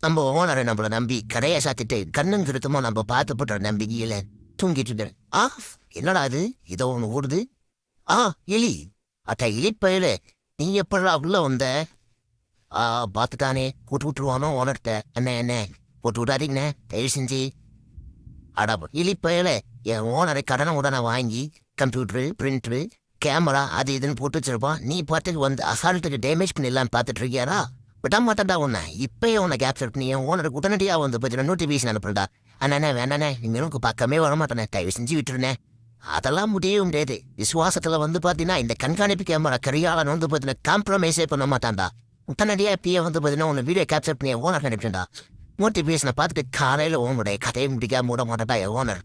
நம்ம ஓனரை நம்மளை நம்பி கடையை சாத்திட்டு கண்ணும் திருத்தமோ நம்ம பார்த்து போட்ட நம்பிக்கையில தூங்கிட்டு இருக்கேன். என்னடா அது ஏதோ ஒன்று ஓடுது. எலி. அட்டா எலிப்பயில நீ எப்படா உள்ள வந்த? பார்த்துட்டானே கூட்டு விட்டுருவானோ ஓனர்கிட்ட. என்ன போட்டு விடாதீங்கண்ணே தயவு செஞ்சு. அடா எலிப்பயில என் ஓனரை உடனே வாங்கி கம்ப்யூட்டரு பிரிண்டரு கேமரா அது இதுன்னு போட்டு வச்சிருப்பான். நீ பார்த்துக்கு வந்து அசால்ட்டுக்கு டேமேஜ் பண்ணிடலான்னு பார்த்துட்டு இருக்கியாரா? விட மாட்டேன்டா உன்னை. இப்பயே உன்னை கேப்சர் பண்ணி என் ஓனருக்கு உடனடியாக வந்து பார்த்தீங்கன்னா நோட்டிஃபிகேஷன் அனுப்புறா. அண்ணே வேண்டாண்ணே இனிமேலுக்கு பக்கமே வர மாட்டேனே தயவு செஞ்சு விட்டுருனேன். அதெல்லாம் முடியவே முடியாது. விசுவாசத்தில் வந்து பார்த்தீங்கன்னா இந்த கண்காணிப்பு கேமரா கரியாளன் வந்து பார்த்தீங்கன்னா காம்ப்ரமைஸே பண்ண மாட்டான்டா. உடனடியாக இப்பயே வந்து பார்த்தீங்கன்னா உன்னை வீடியோ கேப்சர் பண்ணி என் ஓனர் அனுப்பிட்டா. மோட்டிவேஷனை பார்த்துட்டு காலையில் உன்னுடைய கதையை முடிக்காம மூட மாட்டேன்டா என் ஓனர்.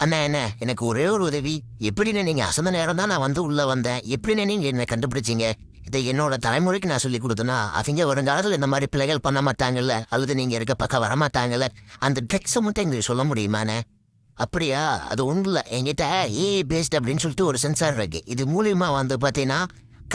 அண்ணா எனக்கு ஒரே ஒரு உதவி. எப்படின்னு நீங்கள் அசந்த நேரம் தான் நான் வந்து உள்ளே வந்தேன். எப்படின்னு நீங்கள் என்னை கண்டுபிடிச்சிங்க? இதை என்னோட தலைமுறைக்கு நான் சொல்லி கொடுத்தேன்னா அவங்க வருங்காலத்தில் இந்த மாதிரி பிள்ளைகள் பண்ண மாட்டாங்கல்ல, அல்லது நீங்கள் இருக்க பக்கம் வரமாட்டாங்கல்ல. அந்த ட்ரெக்ஸை மட்டும் எங்களுக்கு சொல்ல முடியுமாண்ணே? அப்படியா? அது ஒன்றும் இல்லை, என்கிட்ட பேஸ்ட் அப்படின்னு சொல்லிட்டு ஒரு சென்சார் இருக்கு. இது மூலியமா வந்து பார்த்தீங்கன்னா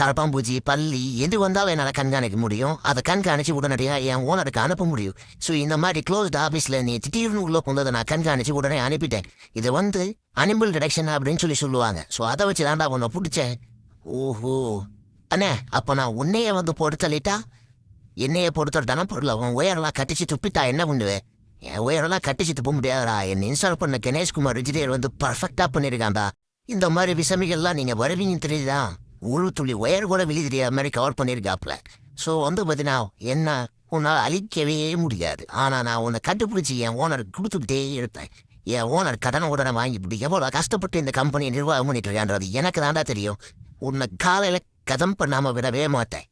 கரப்பாம்பூச்சி பள்ளி எது வந்தாலும் என்னால் கண்காணிக்க முடியும். அதை கண்காணிச்சு உடனடியாக என் ஓனருக்கு அனுப்ப முடியும். ஸோ இந்த மாதிரி க்ளோஸ்ட் ஆஃபீஸில் நீ திடீர்னு உள்ள கொண்டதை நான் கண்காணிச்சு உடனே அனுப்பிட்டேன். இது வந்து அனிமல் டிடெக்ஷன் அப்படின்னு சொல்லுவாங்க. ஸோ அதை வச்சு தான்டா உன்னை பிடிச்சேன். ஓஹோ அண்ணே, அப்போ நான் உன்னையே வந்து பொறுத்தலிட்டா என்னையே பொறுத்தட்டானா பொருள் உன் உயரெல்லாம் கட்டிச்சு துப்பிட்டா என்ன பண்ணுவேன்? என் உயரெல்லாம் கட்டிச்சு துப்ப முடியாதா? என்னை இன்ஸ்டால் பண்ண கணேஷ்குமார் விஜயர் வந்து பர்ஃபெக்டாக பண்ணியிருக்காண்டா. இந்த மாதிரி விஷமிகள்லாம் நீங்கள் வருவீங்கன்னு தெரியுதா? ஒரு துளி ஒயர் கூட வெளியே தெரியாத மாதிரி கவர் பண்ணியிருக்காப்புல. ஸோ வந்து பார்த்தீங்கன்னா என்ன உன்னால் அழிக்கவே முடியாது. ஆனால் நான் உன்னை கண்டுபிடிச்சி என் ஓனருக்கு கொடுத்துக்கிட்டே இருப்பேன். என் ஓனர் உடனே வாங்கிவிட்டு எவ்வளோ கஷ்டப்பட்டு இந்த கம்பெனியை நிர்வாகம் பண்ணிட்டு இருக்கான்றது எனக்கு தாண்டா தெரியும். உன்னை காலையில் கதம் பண்ணாமல் விடவே மாட்டேன்.